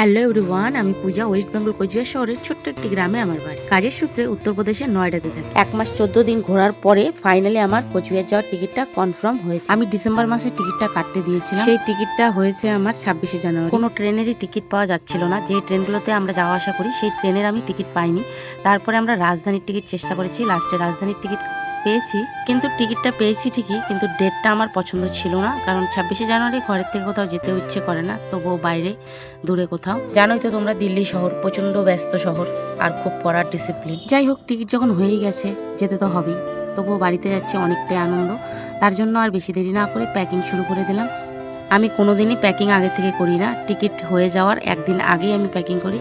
Hello everyone, আমি পূজা। West Bengal Cooch Behar শহরের ছোট্ট একটি গ্রামে আমার বাড়ি। কাজের সূত্রে উত্তরপ্রদেশের নয়ডাতে থাকি। 1 মাস 14 দিন ঘোরার পরে ফাইনালি আমার কোচবিহার যাওয়ার টিকিটটা কনফার্ম হয়েছে। আমি ডিসেম্বর মাসে টিকিটটা কাটতে দিয়েছিলাম। সেই টিকিটটা হয়েছে আমার 26শে জানুয়ারি। কোনো ট্রেনেরই টিকিট পাওয়া যাচ্ছিল না। যে ট্রেনগুলোতে আমরা যাওয়া আসা করি সেই ট্রেনের আমি টিকিট পাইনি। তারপরে আমরা রাজধানীর টিকিট চেষ্টা করেছি, লাস্টে রাজধানীর টিকিট পেয়েছি, কিন্তু টিকিটটা পেয়েছি ঠিকই, কিন্তু ডেটটা আমার পছন্দ ছিল না। কারণ 26শে জানুয়ারি ঘরের থেকে কোথাও যেতে ইচ্ছে করে না, তবুও বাইরে দূরে কোথাও। জানোই তো তোমরা, দিল্লি শহর প্রচন্ড ব্যস্ত শহর আর খুব কড়া ডিসিপ্লিন। যাই হোক, টিকিট যখন হয়েই গেছে যেতে তো হবেই, তবুও বাড়িতে যাচ্ছে অনেকটাই আনন্দ। তার জন্য আর বেশি দেরি না করে প্যাকিং শুরু করে দিলাম। আমি কোনোদিনই প্যাকিং আগে থেকে করি না, টিকিট হয়ে যাওয়ার একদিন আগেই আমি প্যাকিং করি।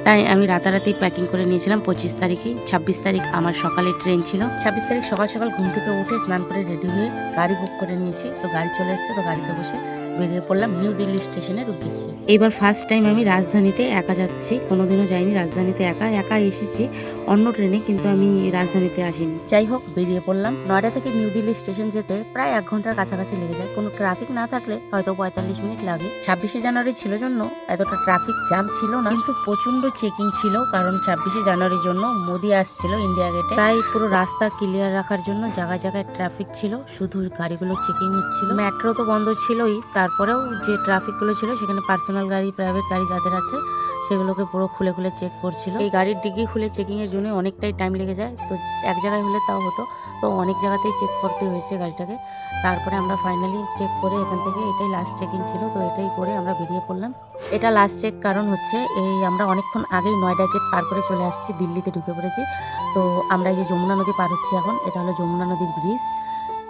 তাই আমি রাতারাতি প্যাকিং করে নিয়েছিলাম 25 তারিখে। 26 তারিখ আমার সকালে ট্রেন ছিল। 26 তারিখ সকাল সকাল ঘুম থেকে উঠে স্নান করে রেডি হয়ে গাড়ি বুক করে নিয়েছি। তো গাড়ি চলে এসছে, তো গাড়িতে বসে বেরিয়ে পড়লাম নিউ দিল্লি স্টেশনের উদ্দেশ্যে। এইবার ফার্স্ট টাইম আমি রাজধানীতে একা যাচ্ছি। কোনোদিনও যাইনি রাজধানীতে একা। একা এসেছি অন্য ট্রেনে, কিন্তু আমি রাজধানীতে আসিনি। যাই হোক, বেরিয়ে পড়লাম। নয়ডা থেকে নিউ দিল্লি স্টেশন যেতে প্রায় 1 ঘন্টার কাছাকাছি লেগে যায়। কোনো ট্রাফিক না থাকলে হয়তো 45 মিনিট লাগে। 26শে জানুয়ারি ছিল জন্য এতটা ট্রাফিক জ্যাম ছিল না, কিন্তু প্রচন্ড চেকিং ছিল। কারণ 26শে জানুয়ারির জন্য মোদি আসছিল ইন্ডিয়া গেটে। তাই পুরো রাস্তা ক্লিয়ার রাখার জন্য জায়গায় জায়গায় ট্রাফিক ছিল, শুধু গাড়িগুলো চেকিং হচ্ছিল। মেট্রো তো বন্ধ ছিলই, তারপরেও যে ট্রাফিকগুলো ছিল সেখানে পার্সোনাল গাড়ি, প্রাইভেট গাড়ি যাদের আছে সেগুলোকে পুরো খুলে খুলে চেক করছিল। এই গাড়ির ডিগি খুলে চেকিং এর জন্য অনেকটাই টাইম লেগে যায়। তো এক জায়গায় হলে তাও হতো, তো অনেক জায়গাতেই চেক করতে হয়েছে গাড়িটাকে। তারপরে আমরা ফাইনালি চেক করে এখান থেকে, এটাই লাস্ট চেকিং ছিল, তো এটাই করে আমরা বেরিয়ে পড়লাম। এটা লাস্ট চেক কারণ হচ্ছে এই আমরা অনেকক্ষণ আগেই নয়ডা গেট পার করে চলে আসছি, দিল্লিতে ঢুকে পড়েছি। তো আমরা এই যে যমুনা নদী পার হচ্ছি এখন, এটা হলো যমুনা নদীর ব্রিজ।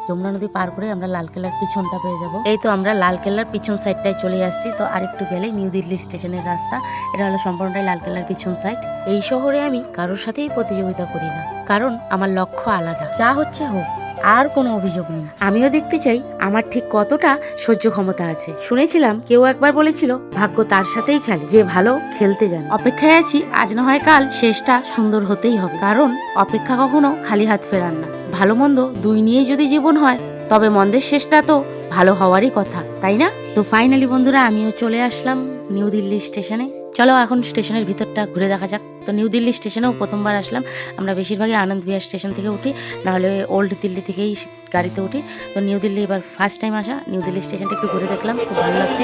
যমুনা নদী পার করে আমরা লালকেল্লার পিছনটা পেয়ে যাব। এই তো আমরা লালকেল্লার পিছন সাইডটায় চলে আসছি। তো আরেকটু গেলেই নিউ দিল্লি স্টেশনের রাস্তা। এটা হলো সম্পূর্ণটাই লালকেল্লার পিছন সাইড। এই শহরে আমি কারোর সাথেই প্রতিযোগিতা করি না, কারণ আমার লক্ষ্য আলাদা। যা হচ্ছে হোক, আর কোনো অভিযোগ নেই। আমিও দেখতে চাই আমার ঠিক কতটা সহ্য ক্ষমতা আছে। শুনেছিলাম কেউ একবার বলেছিল, ভাগ্য তার সাথেই খেলে যে ভালো খেলতে জানে। অপেক্ষায় আছি, আজ না হয় কাল শেষটা সুন্দর হতেই হবে। কারণ অপেক্ষা কখনো খালি হাত ফেরান না। ভালো মন্দ দুই নিয়েই যদি জীবন হয়, তবে মন্দের শেষটা তো ভালো হওয়ারই কথা, তাই না? তো ফাইনালি বন্ধুরা, আমিও চলে আসলাম নিউ দিল্লি স্টেশনে। চলো এখন স্টেশনের ভিতরটা ঘুরে দেখা যাক। তো নিউ দিল্লি স্টেশনেও প্রথমবার আসলাম। আমরা বেশিরভাগই আনন্দ বিহার স্টেশন থেকে উঠি, নাহলে ওল্ড দিল্লি থেকেই গাড়িতে উঠি। তো নিউ দিল্লি এবার ফার্স্ট টাইম আসা। নিউ দিল্লি স্টেশনটা একটু ঘুরে দেখলাম, খুব ভালো লাগছে।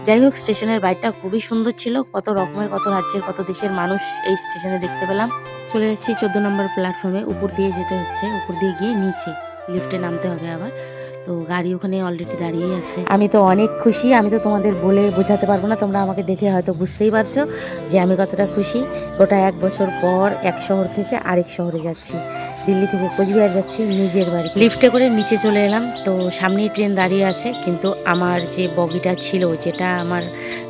যাই হোক, স্টেশনের বাইরটা খুবই সুন্দর ছিল। কত রকমের, কত রাজ্যের, কত দেশের মানুষ এই স্টেশনে দেখতে পেলাম। চলে যাচ্ছি 14 নম্বর প্ল্যাটফর্মে। উপর দিয়ে যেতে হচ্ছে, উপর দিয়ে গিয়ে নিচে লিফটে নামতে হবে আবার। তো গাড়ি ওখানে অলরেডি দাঁড়িয়েই আছে। আমি তো অনেক খুশি, আমি তো তোমাদের বলে বোঝাতে পারবো না। তোমরা আমাকে দেখে হয়তো বুঝতেই পারছো যে আমি কতটা খুশি। গোটা 1 বছর পর এক শহর থেকে আরেক শহরে যাচ্ছি। দিল্লি থেকে কোচবিহার যাচ্ছি নিজের বাড়ি। লিফটে করে নিচে চলে এলাম। তো সামনেই ট্রেন দাঁড়িয়ে আছে, কিন্তু আমার যে বগিটা ছিল, যেটা আমার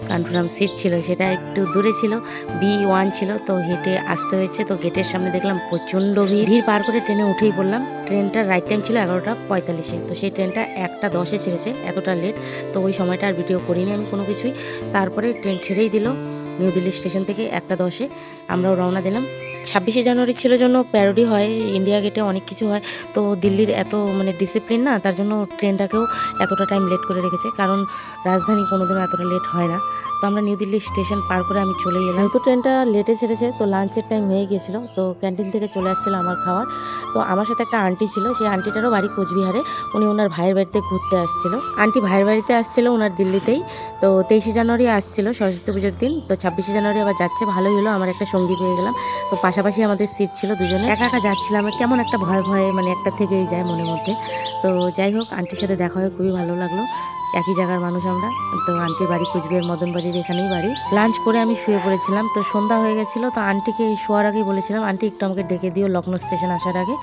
কনফার্ম সিট ছিল, সেটা একটু দূরে ছিল, B1 ছিল। তো হেঁটে আসতে হয়েছে। তো গেটের সামনে দেখলাম প্রচণ্ড ভিড় পার করে ট্রেনে উঠেই পড়লাম। ট্রেনটার রাইট টাইম ছিল 11টা 45-এ। তো সেই ট্রেনটা 1টা 10-এ ছেড়েছে, এতটা লেট। তো ওই সময়টা আর ভিডিও করিনি আমি কোনো কিছুই। তারপরে ট্রেন ছেড়েই দিল নিউ দিল্লি স্টেশন থেকে 1টা 10-এ। আমরাও রওনা দিলাম। 26শে জানুয়ারি ছিল জন্য প্যারোডি হয়, ইন্ডিয়া গেটে অনেক কিছু হয়। তো দিল্লির এত ডিসিপ্লিন না, তার জন্য ট্রেনটাকেও এতটা টাইম লেট করে রেখেছে। কারণ রাজধানী কোনোদিনও এতটা লেট হয় না। তো আমরা নিউ দিল্লি স্টেশন পার করে আমি চলে এলাম। যেহেতু ট্রেনটা লেটে ছেড়েছে, তো লাঞ্চের টাইম হয়ে গিয়েছিল। তো ক্যান্টিন থেকে চলে আসছিল আমার খাবার। তো আমার সাথে একটা আন্টি ছিল, সেই আন্টিটারও বাড়ি কোচবিহারে। উনি ওনার ভাইয়ের বাড়িতে ঘুরতে আসছিল। আন্টি ভাইয়ের বাড়িতে আসছিল ওনার দিল্লিতেই। তো 23শে জানুয়ারি আসছিল, সরস্বতী পুজোর দিন। তো 26শে জানুয়ারি আবার যাচ্ছে। ভালোই হলো, আমার একটা সঙ্গী পেয়ে গেলাম। তো পাশাপাশি আমাদের সিট ছিল দুজনে। একা একা যাচ্ছিলাম, কেমন একটা ভয় ভয়ে একটা থেকেই যায় মনের মধ্যে। তো যাই হোক, আন্টির সাথে দেখা হয়ে খুবই ভালো লাগলো। একই জায়গার মানুষ আমরা। তো আন্টির বাড়ি কোচবিহার মদন বাড়ির এখানেই বাড়ি। লাঞ্চ করে আমি শুয়ে পড়েছিলাম। তো সন্ধ্যা হয়ে গেছিলো। তো আন্টিকে শোয়ার আগেই বলেছিলাম, আন্টি একটু আমাকে ডেকে দিও লখনৌ স্টেশন আসার আগে।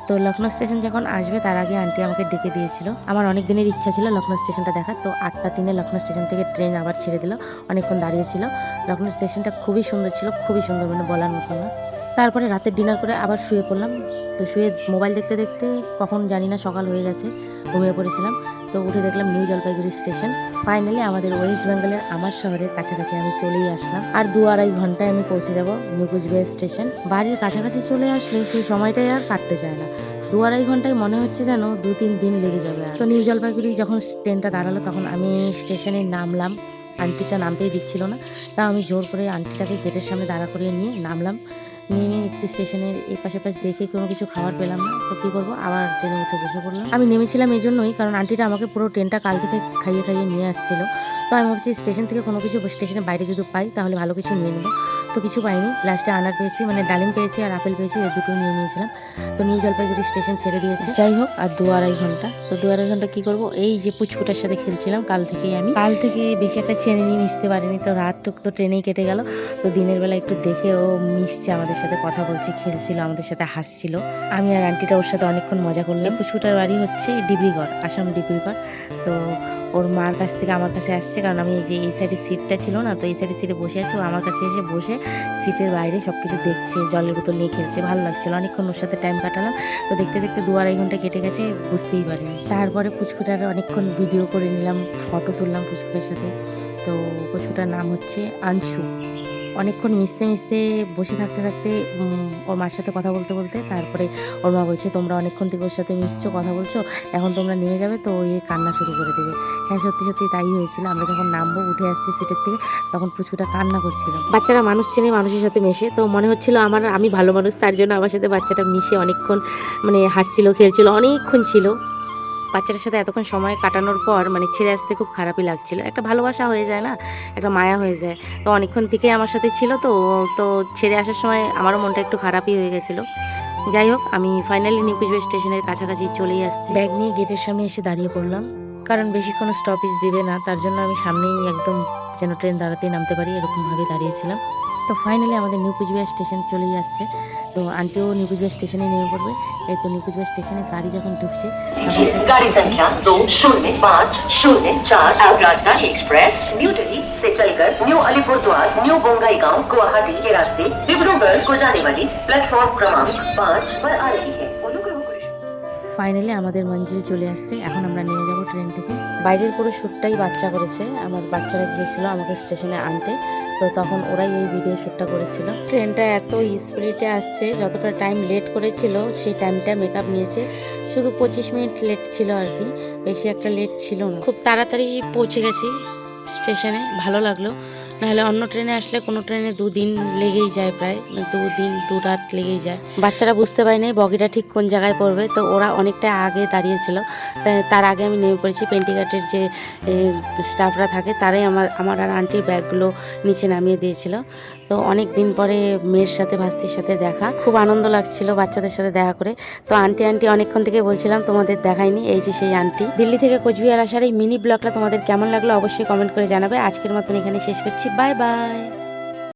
তো লখনৌ স্টেশন যখন আসবে তার আগে আন্টি আমাকে ডেকে দিয়েছিল। আমার অনেক দিনের ইচ্ছা ছিল লখনৌ স্টেশনটা দেখার। তো 8টা 3-এ লখনৌ স্টেশন থেকে ট্রেন আবার ছেড়ে দিল। অনেকক্ষণ দাঁড়িয়েছিল। লখনৌ স্টেশনটা খুবই সুন্দর ছিল, খুবই সুন্দর, বলার মতো না। তারপরে রাতের ডিনার করে আবার শুয়ে পড়লাম। তো শুয়ে মোবাইল দেখতে দেখতে কখন জানি না সকাল হয়ে গেছে, ঘুমিয়ে পড়েছিলাম। তো উঠে দেখলাম নিউ জলপাইগুড়ি স্টেশন। ফাইনালি আমাদের ওয়েস্ট বেঙ্গলের আমার শহরের কাছাকাছি আমি চলেই আসলাম। আর 2-2.5 ঘন্টায় আমি পৌঁছে যাব নিউ কোচবিহার স্টেশন। বাড়ির কাছাকাছি চলে আসলে সেই সময়টাই আর কাটতে চায় না। 2-2.5 ঘন্টায় মনে হচ্ছে যেন 2-3 দিন লেগে যাবে। তো নিউ জলপাইগুড়ি যখন ট্রেনটা দাঁড়ালো তখন আমি স্টেশনে নামলাম। আন্টিটা নামতেই দিচ্ছিল না, তাও আমি জোর করে আন্টিটাকে গেটের সামনে দাঁড়া করিয়ে নিয়ে নামলাম। নেমে একটু স্টেশনের এই পাশে দেখে কোনো কিছু খাবার পেলাম না, তো কী করবো, আবার ট্রেনে উঠে বসে পড়লাম। আমি নেমেছিলাম এই জন্যই, কারণ আন্টিটা আমাকে পুরো ট্রেনটা কাল থেকে খাইয়ে খাইয়ে নিয়ে আসছিলো। তো আমি ভাবছি স্টেশন থেকে কোনো কিছু স্টেশনের বাইরে যদি পাই তাহলে ভালো কিছু নিয়ে নেবো। তো কিছু পাইনি, লাস্টে আনার পেয়েছি, মানে ডালিম পেয়েছি আর আপেল পেয়েছি, এই দুটো নিয়ে নিয়েছিলাম। তো নিউ জলপাইগুড়ি স্টেশন ছেড়ে দিয়েছে। যাই হোক, আর 2-2.5 ঘন্টা, তো 2-2.5 ঘন্টা কী করবো, এই যে পুচকুটার সাথে খেলছিলাম কাল থেকেই। আমি কাল থেকে বেশি একটা চেনে নিয়ে মিশতে পারিনি, তো রাতটুক তো ট্রেনেই কেটে গেল। তো দিনের বেলা একটু দেখে ও মিশছে, আমাদের সাথে কথা বলছে, খেলছিল, আমাদের সাথে হাসছিল। আমি আর আন্টিটা ওর সাথে অনেকক্ষণ মজা করলাম। পুচকুটার বাড়ি হচ্ছে ডিব্রুগড়, আসাম ডিব্রুগড়। তো ওর মার কাছ থেকে আমার কাছে আসছে, কারণ আমি এই যে এই সাইডে সিটটা ছিল না, তো এই সাইডে সিটে বসে আছে। ও আমার কাছে এসে বসে সিটের বাইরে সব কিছু দেখছে, জলের বোতল নিয়ে খেলছে, ভালো লাগছিল। অনেকক্ষণ ওর সাথে টাইম কাটালাম। তো দেখতে দেখতে 2-2.5 ঘন্টা কেটে গেছে, বুঝতেই পারিনি। তারপরে পুচকুটার অনেকক্ষণ ভিডিও করে নিলাম, ফটো তুললাম পুচকুটার সাথে। তো পুচকুটার নাম হচ্ছে আনসু। অনেকক্ষণ মিশতে মিশতে বসে থাকতে থাকতে ওর মার সাথে কথা বলতে বলতে তারপরে ওর মা বলছে, তোমরা অনেকক্ষণ থেকে ওর সাথে মিশছো, কথা বলছো, এখন তোমরা নেমে যাবে। তো ওই কান্না শুরু করে দেবে। হ্যাঁ, সত্যি সত্যি তাই হয়েছিল। আমরা যখন নামবো, উঠে আসছি সিটের থেকে, তখন পুচকুটা কান্না করছিল। বাচ্চারা মানুষ চেনে, মানুষের সাথে মেশে, তো মনে হচ্ছিল আমি ভালো মানুষ, তার জন্য আমার সাথে বাচ্চাটা মিশে অনেকক্ষণ মানে হাসছিল, খেলছিল, অনেকক্ষণ ছিল। বাচ্চাটার সাথে এতক্ষণ সময় কাটানোর পর মানে ছেড়ে আসতে খুব খারাপই লাগছিল। একটা ভালোবাসা হয়ে যায় না, একটা মায়া হয়ে যায়। তো অনেকক্ষণ থেকে আমার সাথে ছিল, তো তো ছেড়ে আসার সময় আমারও মনটা একটু খারাপই হয়ে গেছিলো। যাই হোক, আমি ফাইনালি নিউ কুচবিহার স্টেশনের কাছাকাছি চলেই আসছি। ব্যাগ নিয়ে গেটের সামনে এসে দাঁড়িয়ে পড়লাম, কারণ বেশিক্ষণ স্টপেজ দিবে না, তার জন্য আমি সামনেই একদম যেন ট্রেন দাঁড়াতেই নামতে পারি এরকমভাবে দাঁড়িয়েছিলাম। তো ফাইনালি আমাদের নিউ কুচবিহার স্টেশন চলেই আসছে। তো আন্টিও নিউ কুচবিহার স্টেশনে নেমে পড়বে। এই তো নিউ কুচবিহার স্টেশনে গাড়ি যখন ঢুকছে, गाड़ी संख्या 205004 राजधानी एक्सप्रेस न्यू दिल्ली से चलकर न्यू अलीपुरद्वार न्यू बोंगाईगांव गुवाहाटी के रास्ते डिब्रूगढ़ को जाने वाली प्लेटफॉर्म क्रमांक 5 पर आ रही है। ফাইনালি আমাদের মঞ্জিল চলে আসছে। এখন আমরা নেমে যাবো ট্রেন থেকে। বাইরের পুরো শ্যুটটাই বাচ্চা করেছে, আমার বাচ্চারা গিয়েছিল আমাকে স্টেশনে আনতে, তো তখন ওরাই এই ভিডিও শ্যুটটা করেছিল। ট্রেনটা এত স্পিডে আসছে, যতটা টাইম লেট করেছিল সেই টাইমটা মেকআপ নিয়েছে, শুধু 25 মিনিট লেট ছিল আর কি, বেশি একটা লেট ছিল না। খুব তাড়াতাড়ি পৌঁছে গেছি স্টেশনে, ভালো লাগলো। নাহলে অন্য ট্রেনে আসলে কোনো ট্রেনে 2 দিন লেগেই যায়, প্রায় 2 দিন 2 রাত লেগেই যায়। বাচ্চারা বুঝতে পারেনি বগিটা ঠিক কোন জায়গায় পড়বে, তো ওরা অনেকটা আগে দাঁড়িয়েছিল। তার আগে আমি নেমে পড়েছি। পেন্টিঘাটের যে স্টাফরা থাকে তারাই আমার আর আন্টির ব্যাগগুলো নিচে নামিয়ে দিয়েছিল। তো অনেক দিন পরে মেয়ের সাথে, ভাস্তির সাথে দেখা, খুব আনন্দ লাগছিল বাচ্চাদের সাথে দেখা করে। তো আন্টি অনেকক্ষণ থেকে বলছিলাম তোমাদের দেখাইনি, এই যে সেই আন্টি। দিল্লি থেকে কোচবিহার আসার এই মিনি ব্লগটা তোমাদের কেমন লাগলো অবশ্যই কমেন্ট করে জানাবে। আজকের মতন এখানে শেষ করছি, বাই বাই।